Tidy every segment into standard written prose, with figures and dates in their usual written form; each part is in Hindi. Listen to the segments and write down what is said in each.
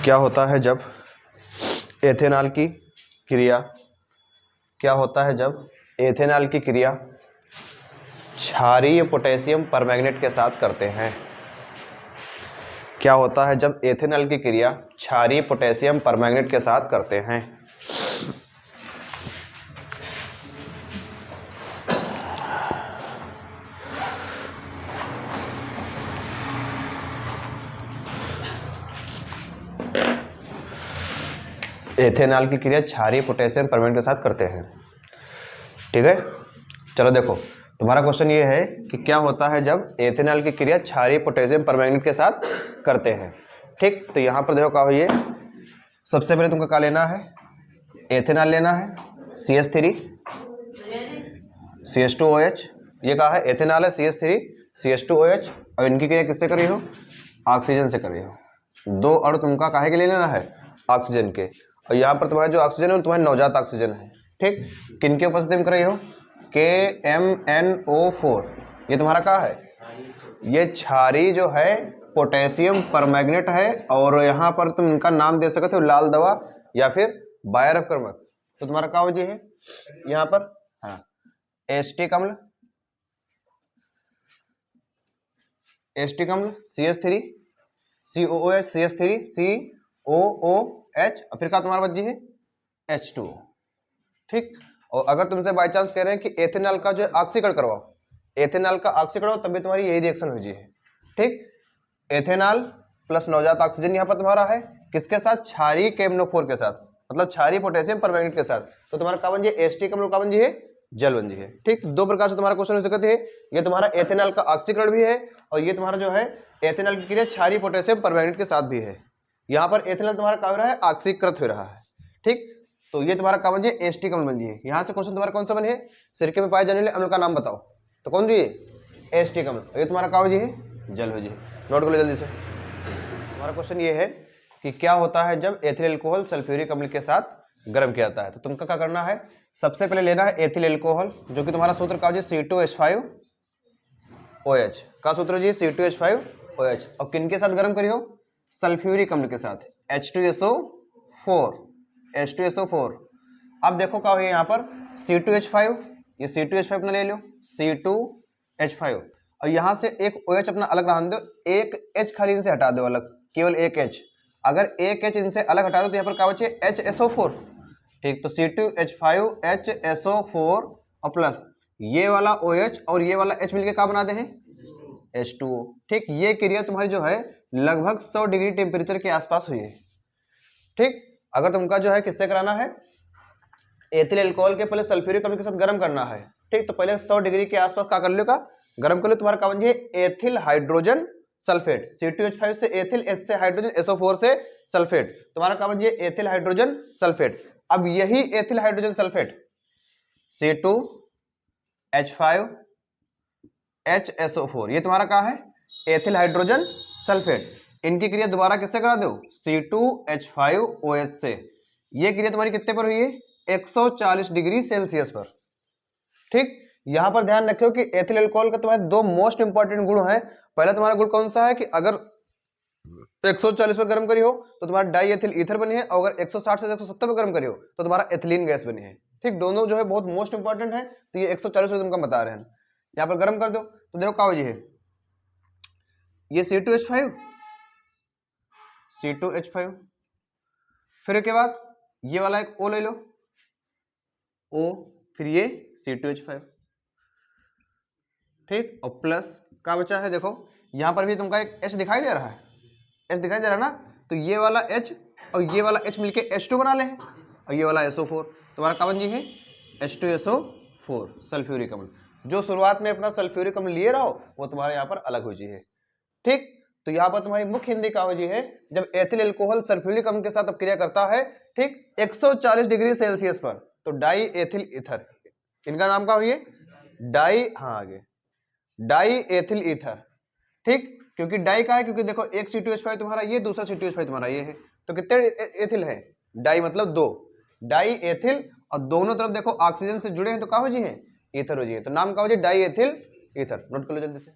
क्या होता है जब एथेनॉल की क्रिया क्षारीय पोटेशियम परमैंगनेट के साथ करते हैं? क्या होता है जब एथेनॉल की क्रिया क्षारीय पोटेशियम परमैंगनेट के साथ करते हैं? एथेनॉल की क्रिया क्षारीय पोटेशियम परमैंगनेट के साथ करते हैं। ठीक है, चलो देखो, तुम्हारा क्वेश्चन ये है कि क्या होता है जब एथेनॉल की क्रिया क्षारीय पोटेशियम परमैंगनेट के साथ करते हैं। ठीक, तो यहाँ पर देखो क्या हुई है, सबसे पहले तुमको क्या लेना है, एथेनॉल लेना है, CH3 CH2OH, ये कहा है एथेनॉल है, CH3 CH2OH, और इनकी क्रिया किससे करी हो, ऑक्सीजन से करी हो। दो अणु तुमका काहे के लिए लेना है, ऑक्सीजन के, और यहाँ पर तुम्हारा जो ऑक्सीजन है तुम्हारा नवजात ऑक्सीजन है। ठीक, किनके उपस्थिति में कर रही हो, KMNO4, ये तुम्हारा क्या है, ये क्षारीय जो है पोटेशियम परमैंगनेट है, और यहाँ पर तुम इनका नाम दे सकते हो लाल दवा या फिर बायरअपक्रमक। तो तुम्हारा क्या वजह है यहाँ पर, हाँ, एस्टिक अम्ल, CH3 COOH CH3 COOH, और फिर क्या तुम्हारा बची है H2O। ठीक, और अगर तुमसे बाय चांस कह रहे हैं कि एथेनॉल का जो ऑक्सीकरण करवाओ, एथेनॉल का ऑक्सीकरण हो, तभी तुम्हारी यही रिएक्शन हो जाए। ठीक, एथेनॉल प्लस नवजात ऑक्सीजन यहाँ पर तुम्हारा है किसके साथ, क्षारीय KMNO4 के साथ, मतलब क्षारीय पोटेशियम परमैंगनेट के साथ। तो तुम्हारा क्या बन जाए, एस्टिक अम्ल का बन जाए, जल बन जाए। ठीक, दो प्रकार से तुम्हारा क्वेश्चन हो सकते हैं, ये तुम्हारा एथेनॉल का ऑक्सीकरण भी है, और ये तुम्हारा जो है एथेनॉल की क्रिया क्षारीय पोटेशियम परमैंगनेट के साथ भी है। यहाँ पर एथेनॉल तुम्हारा क्या हो रहा है, ऑक्सीकृत हो रहा है। ठीक, तो ये तुम्हारा क्या बन जाए, एस्टिक अम्ल बन जाए। यहाँ से क्वेश्चन तुम्हारा कौन सा बने है, सिरके में पाए जाने वाले अम्ल का नाम बताओ, तो कौन जी, एस्टिक अम्ल, ये तुम्हारा क्या हो जाए, जल हो जाए। नोट कर लो जल्दी से। हमारा क्वेश्चन ये है कि क्या होता है जब एथिल अल्कोहल सल्फ्यूरिक अम्ल के साथ गर्म किया जाता है। तो तुमको क्या करना है, सबसे पहले लेना है एथिल अल्कोहल, जो कि तुम्हारा सूत्र का C2H5OH का सूत्र जी, C2H5OH, और किन के साथ गर्म करियो, सल्फ्यूरिक अम्ल के साथ, H2SO4। अब देखो क्या हुआ यहाँ पर, C2H5, ये C2H5 अपना ले लो, C2H5, और यहाँ से एक OH अपना अलग रहने दो, एक H खाली इनसे हटा दो अलग, केवल एक H। अगर एक H इनसे अलग हटा दो तो यहाँ पर क्या बचे, HSO4। ठीक, तो C2H5HSO4 और प्लस ये वाला OH और ये वाला H मिलके क्या बनाते हैं, H2O। ठीक, ये क्रिया तुम्हारी जो है लगभग 100 डिग्री टेम्परेचर के आसपास हुई है। ठीक, अगर तुमका जो है किससे कराना है, एथिल अल्कोहल के पहले सल्फ्यूरिक अम्ल के साथ गर्म करना है। ठीक, तो पहले 100 डिग्री के आसपास क्या कर लो, का गर्म कर लो, तुम्हारा क्या बन जाए, एथिल हाइड्रोजन सल्फेट, C2H5 से एथिल, H से हाइड्रोजन, SO4 से सल्फेट, तुम्हारा क्या बन जाए, एथिल हाइड्रोजन सल्फेट। अब यही एथिल हाइड्रोजन सल्फेट C2H5HSO4, ये तुम्हारा क्या है, एथिल हाइड्रोजन सल्फेट। इनकी क्रिया दोबारा किससे करा दो, C2H5OH से। ये क्रिया तुम्हारी कितने पर हुई है, 140 डिग्री सेल्सियस पर। ठीक, यहां पर ध्यान रखो कि एथिल अल्कोहल का तुम्हारे दो मोस्ट इंपॉर्टेंट गुण है। पहला तुम्हारा गुण कौन सा है कि अगर 140 पर गर्म करी हो तो तुम्हारा डाई एथिल ईथर बनी है, और अगर 160 से 170 पर गर्म करी हो तो तुम्हारा एथिलीन गैस बनी है। ठीक, दोनों जो है बहुत मोस्ट इंपॉर्टेंट है, तो ये 140 पर तुमको बता रहे हैं। यहाँ पर गर्म कर दो तो देखो क्या वजह है, ये C2H5, फिर के बाद ये वाला एक O ले लो, O, फिर ये C2H5। ठीक, और प्लस क्या बचा है, देखो यहां पर भी तुमका एक H दिखाई दे रहा है, H दिखाई दे रहा है ना, तो ये वाला H और ये वाला H मिलके H2 बना ले, और ये वाला SO4, तुम्हारा क्या बन जी है, H2SO4 सल्फ्यूरिक अम्ल। जो शुरुआत में अपना सल्फ्यूरिक अम्ल लिए रहो वो तुम्हारे यहाँ पर अलग हो जी है। ठीक, तो यहाँ पर तुम्हारी मुख्य हिंदी क्या हो जी है, जब एथिल अल्कोहल सल्फ्यूरिक अम्ल के साथ क्रिया करता है, ठीक, 140 डिग्री सेल्सियस पर, तो डाई एथिल ईथर, इनका नाम क्या हुई, डाई, हाँ आगे डाई एथिल ईथर। ठीक, क्योंकि डाई का है, क्योंकि देखो एक C2H5 तुम्हारा ये, दूसरा C2H5 तुम्हारा ये है, तो कितने एथिल है, डाई मतलब दो, डाई एथिल, और दोनों तरफ देखो ऑक्सीजन से जुड़े हैं तो क्या हो जी है, ईथर हो जी है, तो नाम क्या हो जी, डाई एथिल ईथर। नोट कर लो जल्दी से।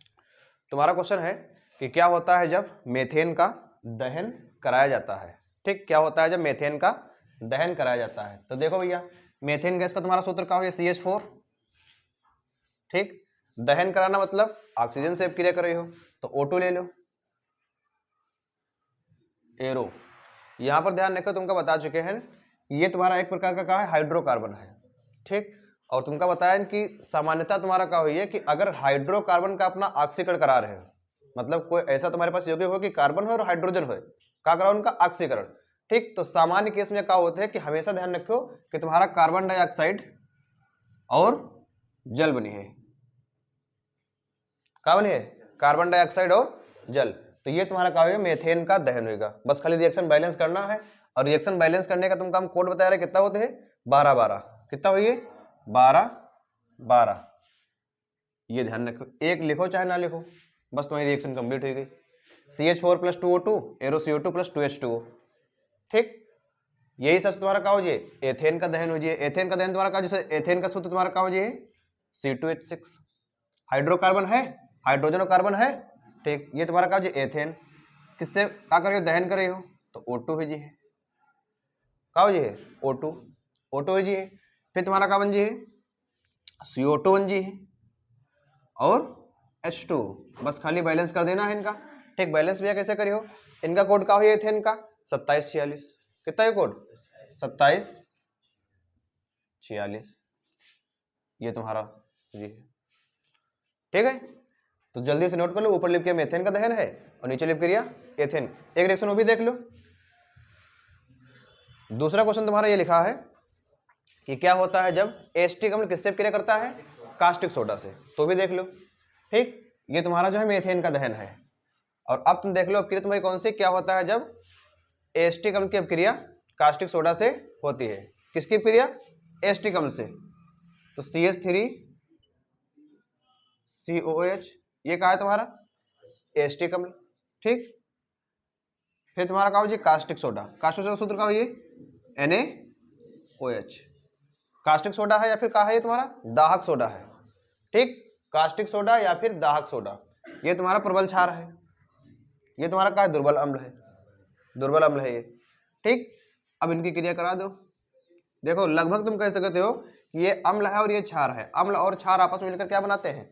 तुम्हारा क्वेश्चन है कि क्या होता है जब मेथेन का दहन कराया जाता है। ठीक, क्या होता है जब मीथेन का दहन कराया जाता है। तो देखो भैया, मीथेन गैस का तुम्हारा सूत्र क्या हो, CH4। ठीक, दहन कराना मतलब ऑक्सीजन से क्रिया कर रही हो तो O2 ले लो, एरो। यहां पर ध्यान रखो, तुमको बता चुके हैं ये तुम्हारा एक प्रकार का क्या है, हाइड्रोकार्बन है। ठीक, और तुमको बताया कि सामान्यता तुम्हारा क्या हुई है कि अगर हाइड्रोकार्बन का अपना ऑक्सीकरण करा रहे हो, मतलब कोई ऐसा तुम्हारे पास यौगिक हो कि कार्बन हो और हाइड्रोजन हो, क्या करा उनका ऑक्सीकरण। ठीक, तो सामान्य केस में क्या होता है कि हमेशा ध्यान रखो कि तुम्हारा कार्बन डाइऑक्साइड और जल बनी है, क्या बनी है, कार्बन डाइऑक्साइड और जल। तो ये तुम्हारा क्या होगा, मीथेन का दहन होगा। बस खाली रिएक्शन बैलेंस करना है, और रिएक्शन बैलेंस करने का तुमको हम कोड बता रहे हैं, कितना होते हैं, 12-12। कितना हुई, 12-12। ये ध्यान रखो, एक लिखो चाहे ना लिखो, बस तुम्हारी रिएक्शन कंप्लीट हो गई। CH4 + 2O2 arrow CO2 + 2H2O। ठीक, यही सब तुम्हारा क्या हो जाए, एथेन का दहन हो जाए। एथेन का दहन तुम्हारा क्या, जैसे एथेन का सूत्र तुम्हारा क्या हो जाए, C2H6। हाइड्रोकार्बन है, हाइड्रोजन और कार्बन है। ठीक, ये तुम्हारा क्या हो जाए, एथेन। किससे क्या कर रहे हो, दहन कर रहे हो तो O2 हो जाए, क्या हो जाए, O2 हो जाए। फिर तुम्हारा क्या बन जाए, CO2 बन जाए और H2। बस खाली बैलेंस कर देना है इनका। ठीक, बैलेंस भैया कैसे करियो, इनका कोड क्या हो, एथेन का 2746। कितना है कोड, 2746। ये तुम्हारा जी है। ठीक है, तो जल्दी से नोट कर लो, ऊपर लिख के मीथेन का दहन है और नीचे लिख किया एथेन। एक रिएक्शन वो भी देख लो। दूसरा क्वेश्चन तुम्हारा ये लिखा है कि क्या होता है जब एस्टिक अम्ल किससे क्रिया करता है, कास्टिक सोडा से, तो भी देख लो। ठीक, ये तुम्हारा जो है मीथेन का दहन है। और अब तुम देख लो, अब क्रिया तुम्हारी कौन सी, क्या होता है जब एस्टिक अम्ल की अपक्रिया कास्टिक सोडा से होती है। किसकी क्रिया, एस्टिक अम्ल से। तो CH3COOH, ये कहा है तुम्हारा एस्टिक अम्ल। ठीक, फिर तुम्हारा क्या हो जी, कास्टिक सोडा। कास्टिक सोडा सूत्र क्या हो, ये NaOH। कास्टिक सोडा है या फिर क्या है, ये तुम्हारा दाहक सोडा है। ठीक, कास्टिक सोडा या फिर दाहक सोडा, ये तुम्हारा प्रबल क्षार है। ये तुम्हारा क्या है, दुर्बल अम्ल है, दुर्बल अम्ल है ये। ठीक, अब इनकी क्रिया करा दो। देखो लगभग तुम कह सकते हो कि ये अम्ल है और ये क्षार है। अम्ल और क्षार आपस में मिलकर क्या बनाते हैं,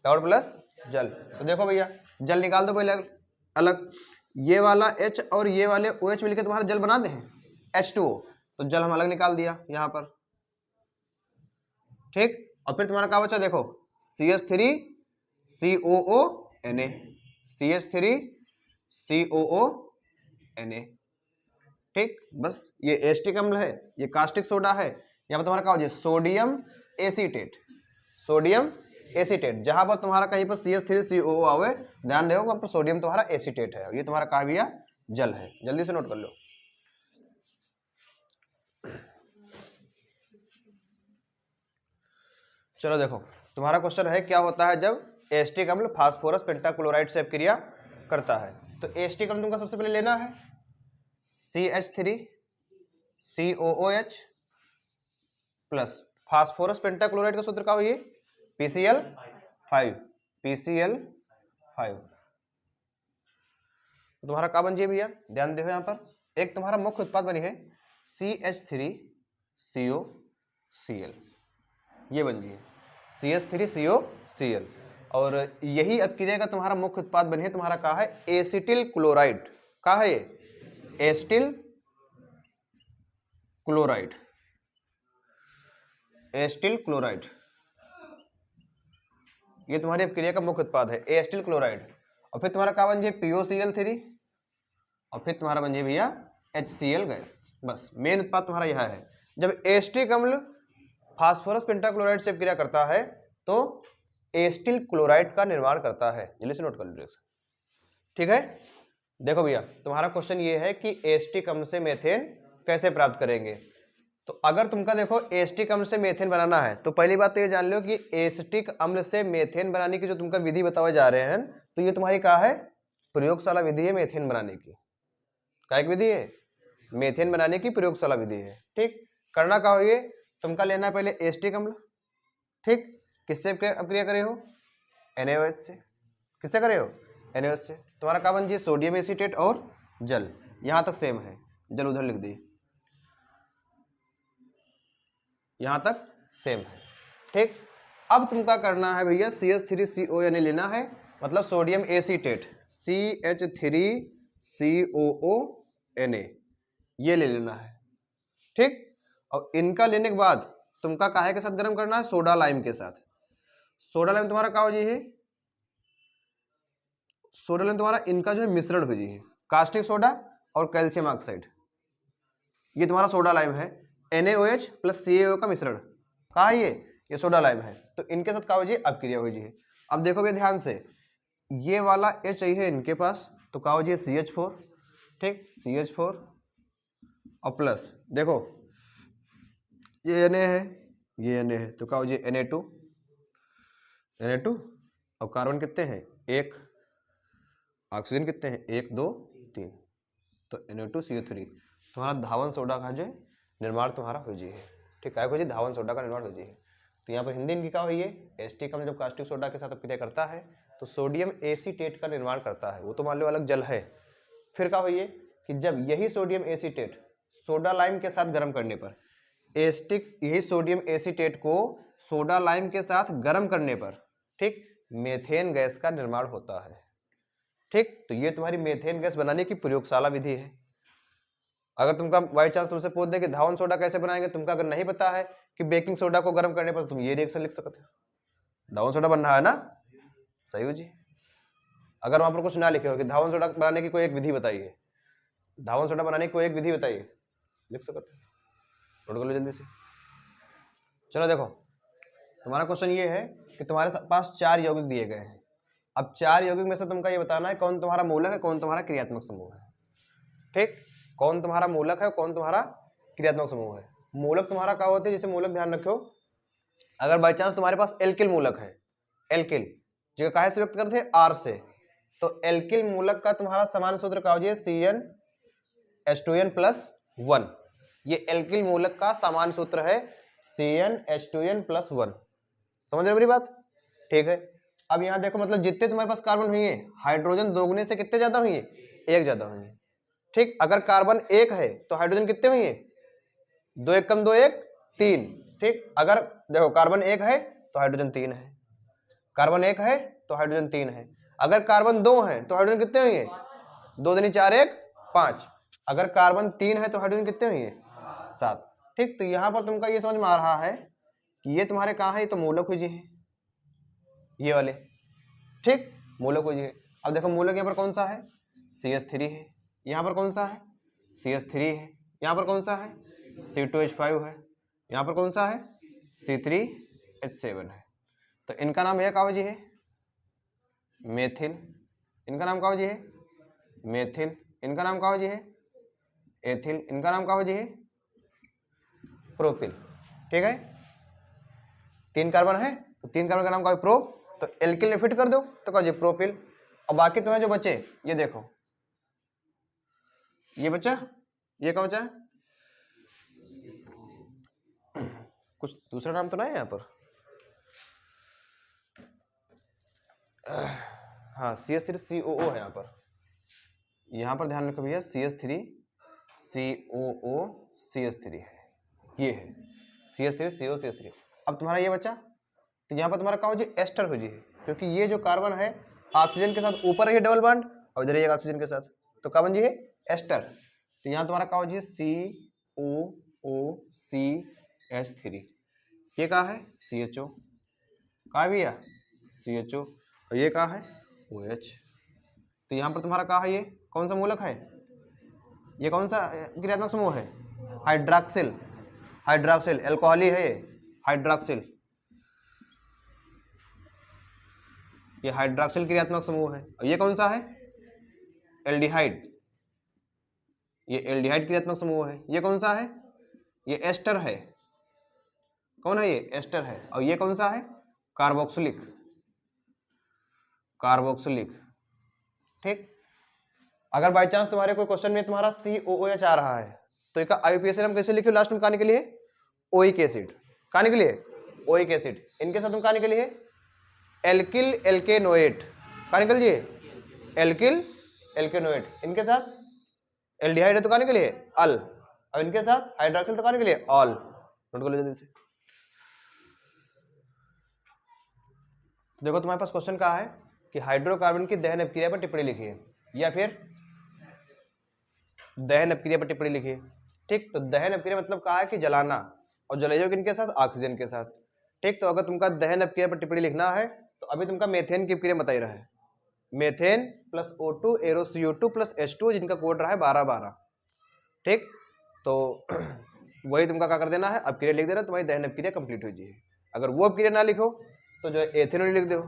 टाउड प्लस जल। तो देखो भैया, जल निकाल दो पहले अलग। ये वाला H और ये वाले OH मिलकर तुम्हारा जल बना दे हैं H2O, तो जल हम अलग निकाल दिया यहां पर। ठीक, और फिर तुम्हारा क्या बचा, देखो CH3COONA, CH3COONA। ठीक, बस ये एस्टिक अम्ल है, ये कास्टिक सोडा है। यहाँ पर तुम्हारा क्या हो जाए, सोडियम एसीटेट। सोडियम एसीटेट, जहां पर तुम्हारा कहीं पर CH3COO आवे, ध्यान रखो वहां पर सोडियम तुम्हारा एसीटेट है। ये तुम्हारा कहा भैया जल है, जल्दी से नोट कर लो। चलो देखो, तुम्हारा क्वेश्चन है क्या होता है जब एस्टिक अम्ल फास्फोरस पेंटाक्लोराइड से अपक्रिया करता है। तो एस्टिक अम्ल तुमको सबसे पहले लेना है CH3COOH प्लस फास्फोरस पेंटाक्लोराइड का सूत्र क्या हुई, PCl5। तुम्हारा क्या बन जाए भैया, ध्यान देखो यहाँ पर एक तुम्हारा मुख्य उत्पाद बनी है CH3COCl, ये बन जाए CH3COCl। और यही अपक्रिया का तुम्हारा मुख्य उत्पाद बनी है तुम्हारा क्या है, एसिटिल क्लोराइड। क्या है ये, एसिटिल क्लोराइड, एसिटिल क्लोराइड। ये तुम्हारी अपक्रिया का मुख्य उत्पाद है एसिटिल क्लोराइड। और फिर तुम्हारा क्या बन जाए, POCl3, और फिर तुम्हारा बन जाए भैया HCl गैस। बस मेन उत्पाद तुम्हारा यह है। जब एस्टिक अम्ल फास्फोरस पेंटाक्लोराइड से क्रिया करता है तो एस्टिल क्लोराइड का निर्माण करता है। जल्दी से नोट कर लीजिए, ठीक है। देखो भैया, तुम्हारा क्वेश्चन ये है कि एस्टिक अम्ल से मेथेन कैसे प्राप्त करेंगे। तो अगर तुमका देखो एस्टिक अम्ल से मेथेन बनाना है तो पहली बात तो ये जान लो कि एस्टिक अम्ल से मेथेन बनाने की जो तुमका विधि बताए जा रहे हैं, तो ये तुम्हारी क्या है, प्रयोगशाला विधि है मेथेन बनाने की। क्या एक विधि है, मेथेन बनाने की प्रयोगशाला विधि है। ठीक, करना क्या होगी, तुमका लेना है पहले एस्टिक अम्ल। ठीक, किससे अपक्रिया करे हो, NaOH से। किससे करे हो, NaOH से। तुम्हारा क्या बन जाए, सोडियम एसीटेट और जल। यहां तक सेम है, चलो उधर लिख दी, यहां तक सेम है। ठीक, अब तुमका करना है भैया CH3CO यानी लेना है, मतलब सोडियम एसीटेट CH3COO Na, ये ले लेना है। ठीक, और इनका लेने के बाद तुमका काहे के साथ गर्म करना है, सोडा लाइम के साथ। सोडा लाइम तुम्हारा क्या हो जी है, सोडा लाइम तुम्हारा इनका जो है मिश्रण हो जी है, कास्टिक सोडा और कैल्शियम ऑक्साइड, ये तुम्हारा सोडा लाइम है, NaOH प्लस CaO का मिश्रण, कहा है ये सोडा लाइम है। तो इनके साथ क्या हो जी, अपक्रिया हो जी है। अब देखो भैया ध्यान से, ये वाला H है इनके पास, तो क्या हो जी CH4, ठीक, CH4 और प्लस देखो ये Na है, ये Na है, तो क्या हो जी Na2, और कार्बन कितने हैं, एक, ऑक्सीजन कितने हैं, 1 2 3, तो Na2CO3, तुम्हारा धावन सोडा का जो है निर्माण तुम्हारा हो जी है। ठीक है, जी धावन सोडा का निर्माण हो जी है। तो यहाँ पर हिंदी इनकी क्या हुई है, एस्टिक अम्ल जब कास्टिक सोडा के साथ अपक्रिया करता है तो सोडियम एसीटेट का निर्माण करता है, वो तो मान लो अलग जल है। फिर क्या हुई है कि जब यही सोडियम एसीटेट सोडा लाइम के साथ गर्म करने पर, एस्टिक यही सोडियम एसीटेट को सोडा लाइम के साथ गर्म करने पर, ठीक, मेथेन गैस का निर्माण होता है। ठीक, तो ये तुम्हारी मेथेन गैस बनाने की प्रयोगशाला विधि है। अगर तुमका बाई चांस तुमसे पूछ दे कि धावन सोडा कैसे बनाएंगे, तुमका अगर नहीं पता है कि बेकिंग सोडा को गर्म करने पर, तुम ये रिएक्शन लिख सकते हो, धावन सोडा बनना है ना, सही हो जी। अगर वहां पर कुछ ना लिखे हो कि धावन सोडा बनाने की कोई एक विधि बताइए, धावन सोडा बनाने की कोई एक विधि बताइए, लिख सकते हो, नोट कर लो जल्दी से। चलो देखो, तुम्हारा क्वेश्चन ये है कि तुम्हारे पास 4 यौगिक दिए गए हैं। अब 4 यौगिक में से तुमका ये बताना है कौन तुम्हारा मूलक है, कौन तुम्हारा क्रियात्मक समूह है। ठीक, कौन तुम्हारा मूलक है, कौन तुम्हारा क्रियात्मक समूह है। मूलक तुम्हारा क्या होते हैं, जैसे मूलक ध्यान रखो, अगर बाई चांस तुम्हारे पास एल्किल मूलक है, एल्किल जो काहे से व्यक्त करते हैं, R से, तो एल्किल मूलक का तुम्हारा समान सूत्र क्या हो जाए, CnH2n+1, ये एल्किल मूलक का समान सूत्र है CnH2n+1, समझ रहे मेरी बात। ठीक है, अब यहां देखो, मतलब जितने तुम्हारे पास कार्बन हुई है, हाइड्रोजन दोगुने से कितने ज्यादा हुई है, 1 ज्यादा हुई है। ठीक, अगर कार्बन 1 है तो हाइड्रोजन कितने हुई है, 2 1 कम 2 1 3। ठीक, अगर देखो कार्बन 1 है तो हाइड्रोजन 3 है, कार्बन 1 है तो हाइड्रोजन 3 है। अगर कार्बन 2 है तो हाइड्रोजन कितने हुई है, 2 दूनी 4 1 5। अगर कार्बन 3 है तो हाइड्रोजन कितने हुई है, 7। ठीक, तो यहां पर तुमका ये समझ में आ रहा है कि ये तुम्हारे कहाँ है, तो मूलक हुई है ये वाले। ठीक, मूलक हुई है। अब देखो मूलक यहाँ पर कौन सा है, CH3 है, यहाँ पर कौन सा है, CH3 है, यहाँ पर कौन सा है, C2H5 है, यहाँ पर कौन सा है, C3H7 है। तो इनका नाम यह क्या जी है, मेथिल, इनका नाम क्या जी है, मेथिल, इनका नाम क्या जी है, एथिल, इनका नाम क्या जी है, प्रोपिल। ठीक है, 3 कार्बन है तो 3 कार्बन का नाम क्या है, प्रो, तो एल्किल में फिट कर दो तो क्या जी, प्रोपिल। और बाकी तुम्हें जो बचे, ये देखो, ये बचा, ये क्या बचा, कुछ दूसरा नाम तो नहीं है यहाँ पर, हाँ CH3COO है यहाँ पर ध्यान रखो भैया, CH3COO CH3 है, ये है CH3CO CH3। अब तुम्हारा ये बचा, तो यहाँ पर तुम्हारा क्या हो जी, एस्टर हो जी है, क्योंकि ये जो कार्बन है ऑक्सीजन के साथ ऊपर है डबल बॉन्ड, और इधर एक ऑक्सीजन के साथ, तो कार्बन जी है एस्टर। तो यहाँ तुम्हारा क्या हो जी, COOCH3, ये कहाँ है, CHO, कहाँ भैया, CHO, और ये कहाँ है, OH। तो यहाँ पर तुम्हारा कहाँ है, ये कौन सा मूलक है, ये कौन सा क्रियात्मक समूह है, हाइड्रॉक्सिल, हाइड्रॉक्सिल एल्कोहली है ये, हाइड्रॉक्सिल, ये हाइड्रॉक्सिल क्रियात्मक समूह है। और ये कौन सा है, एल्डिहाइड, ये एल्डिहाइड क्रियात्मक समूह है। ये कौन सा है, ये एस्टर है, कौन है ये, एस्टर है। और ये कौन सा है, कार्बोक्सिलिक, कार्बोक्सिलिक। ठीक, अगर बाई चांस तुम्हारे कोई क्वेश्चन में तुम्हारा COOH आ रहा है तो इसका IUPAC नाम कैसे लिखियो, लास्ट में कहानी के लिए ओइक एसिड, कहानी के लिए ओइक एसिड। इनके साथ तुम कहानी के लिए एल्किल एल्केनोएट, कहानी के लिए एल्किल एल्केनोएट, इनके साथ एल्डिहाइड है तो कहाँ निकली है अल, अब इनके साथ हाइड्रोक्सिल तो कहाँ निकली है ऑल। नोट कर लो जल्दी से। देखो तुम्हारे पास क्वेश्चन कहा है कि हाइड्रोकार्बन की दहन अपक्रिया पर टिप्पणी लिखिए या फिर दहन अपक्रिया पर टिप्पणी लिखिए। ठीक, तो दहन अपक्रिया मतलब कहा है कि जलाना, और जलाइयो किनके साथ ऑक्सीजन के साथ। ठीक, तो अगर तुमका दहन अपक्रिया पर टिप्पणी लिखना है तो अभी तुमका मेथेन की अपक्रिया बताई रहा है, methane plus O2 arrow CO2 plus H2 जिनका कोड रहा है 12-12। ठीक, तो वही तुमका क्या कर देना है, अपक्रिया लिख देना, तुम्हारी दहन अपक्रिया कंप्लीट हो जाएगी। अगर वो अपक्रिया ना लिखो तो जो एथेनॉल लिख दो,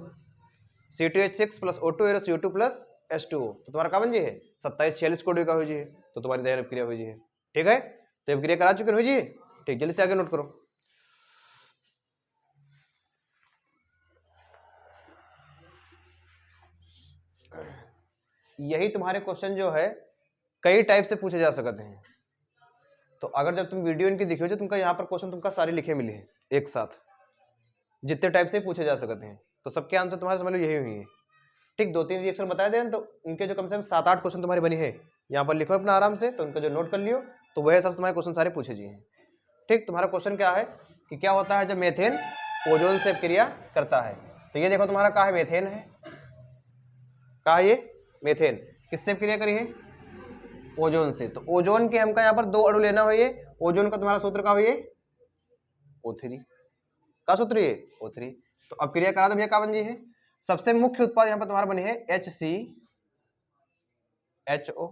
C2H6 plus O2 arrow CO2 plus H2O, तो तुम्हारा क्या बन जी है 2746 कोड का हो जी है, तो तुम्हारी दहन अपक्रिया हो जी है। ठीक है, तो अपक्रिया करा चुके हो जी। ठीक, जल्दी से आगे नोट करो। यही तुम्हारे क्वेश्चन जो है कई टाइप से पूछे जा सकते हैं। तो अगर जब तुम वीडियो इनकी देखियो जो तुमका यहाँ पर क्वेश्चन तुमका सारे लिखे मिले हैं एक साथ, जितने टाइप से पूछे जा सकते हैं, तो सबके आंसर तुम्हारे समझ लो यही हुई है। ठीक, 2-3 रिएक्शन बताए दे रहे हैं, तो उनके जो कम से कम 7-8 क्वेश्चन तुम्हारे बने हैं, यहाँ पर लिखो अपना आराम से, तो उनका जो नोट कर लियो, तो वह हिसाब से तुम्हारे क्वेश्चन सारे पूछे जी हैं। ठीक, तुम्हारा क्वेश्चन क्या है कि क्या होता है जब मेथेन ओजोन से अपक्रिया करता है। तो ये देखो तुम्हारा क्या है, मेथेन है, क्या है ये मेथेन, किससे अपक्रिया करी है ओजोन से। तो ओजोन के हमका यहाँ पर 2 अणु लेना है, ओजोन का तुम्हारा सूत्र क्या है O3 का सूत्र ये O3। तो अपक्रिया करा दो भैया क्या बन जी है, सबसे मुख्य उत्पाद यहाँ पर तुम्हारा बने है HCHO,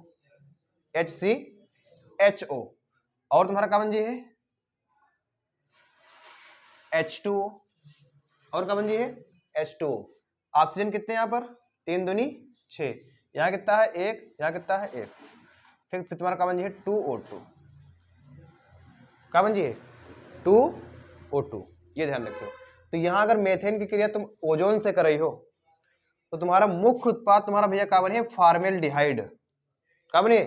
और तुम्हारा क्या बन जी है H2O, और क्या बन जी है H2O। ऑक्सीजन कितने यहाँ पर 3 दूनी 6, यहाँ कितना है 1, यहाँ कितना है 1। ठीक, फिर तुम्हारा क्या बन जी है 2O2, क्या बन जी है 2O2, ये ध्यान रखो। तो यहाँ अगर मेथेन की क्रिया तुम ओजोन से कर रही हो तो तुम्हारा मुख्य उत्पाद तुम्हारा भैया क्या बने फॉर्मेल्डिहाइड, क्या बने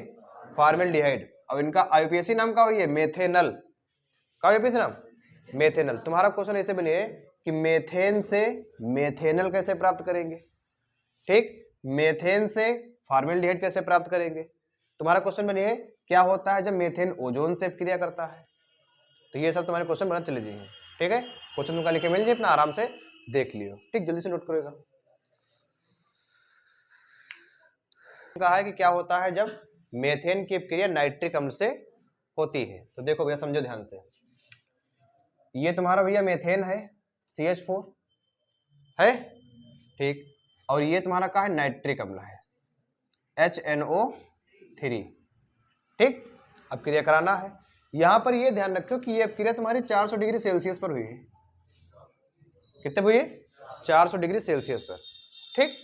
फॉर्मेल्डिहाइड, और इनका आईयूपीएसी नाम क्या हुई है मेथेनल, क्या आईयूपीएसी नाम मेथेनल। तुम्हारा क्वेश्चन ऐसे बने कि मेथेन से मेथेनल कैसे प्राप्त करेंगे। ठीक, मेथेन से फॉर्मेल्डिहाइड कैसे प्राप्त करेंगे। तुम्हारा क्वेश्चन बने क्या होता है जब मेथेन ओजोन से क्रिया करता है। तो ये सब तुम्हारे क्वेश्चन बना चले जाइए। ठीक है, क्वेश्चन तुमका लिखे मिल जाए, अपना आराम से देख लियो। ठीक, जल्दी से नोट करेगा। कहा है कि क्या होता है जब मेथेन की अपक्रिया नाइट्रिक अम्ल से होती है। तो देखो भैया समझो ध्यान से, ये तुम्हारा भैया मेथेन है CH4 है, ठीक, और ये तुम्हारा क्या है नाइट्रिक अम्ल है HNO3। ठीक, अपक्रिया कराना है। यहां पर ये ध्यान रखो कि ये अपक्रिया तुम्हारी 400 डिग्री सेल्सियस पर हुई है। कितने हुई है 400 डिग्री सेल्सियस पर। ठीक,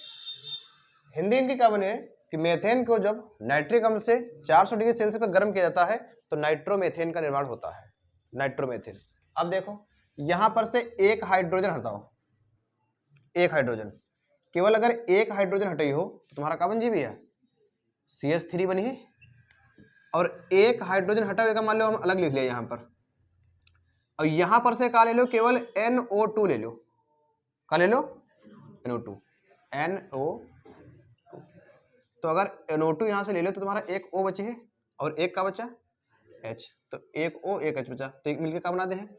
हिंदी इनकी क्या बने कि मेथेन को जब नाइट्रिक अम्ल से 400 डिग्री सेल्सियस पर गर्म किया जाता है तो नाइट्रोमेथेन का निर्माण होता है, नाइट्रोमेथेन। अब देखो यहां पर से एक हाइड्रोजन हटाओ, एक हाइड्रोजन, केवल अगर एक हाइड्रोजन हटाई हो तो तुम्हारा क्या बन जी भैया CH3 बनी है, और एक हाइड्रोजन हटा हुआ मान लो हम अलग लिख लिया यहां पर, और यहां पर से क्या ले लो केवल NO2 ले लो, क्या ले लो NO2, तो अगर NO2 यहां से ले लो तो तुम्हारा एक O बचे है और एक का बचा H, तो एक O एक H बचा, तो एक मिलकर क्या बना दे हैं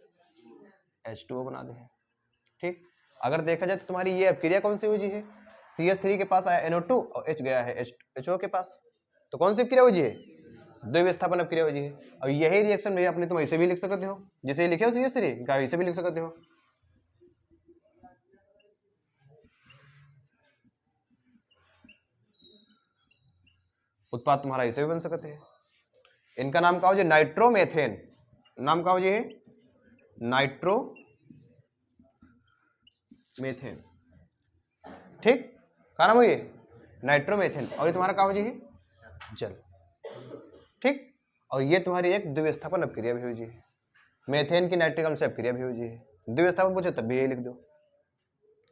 H2O बना दे हैं। ठीक, अगर देखा जाए तो तुम्हारी ये अपक्रिया कौन सी हुई है, CH3 के पास आया NO2 और H गया है HO के पास, तो कौन सी अपक्रिया हुई है द्विविस्थापन अपक्रिया हुई है। और यही रिएक्शन भैया अपने तुम ऐसे भी लिख सकते हो, जिसे लिखे हो CH3 का ऐसे भी लिख सकते हो। उत्पाद तुम्हारा ऐसे भी बन सकते हैं। इनका नाम क्या हो जाए नाइट्रोमेथेन, नाम क्या हो जाए नाइट्रोमेथेन। ठीक, क्या नाम हो ये नाइट्रोमेथेन, और ये तुम्हारा क्या हो जाए जल। ठीक, और ये तुम्हारी एक द्विविस्थापन अपक्रिया भी हो जाए, मेथेन की नाइट्रिक अम्ल से अपक्रिया भी हो जाए। द्विविस्थापन पूछे तब भी ये लिख दो,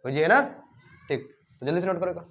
हो जाए ना। ठीक, तो जल्दी से नोट करेगा।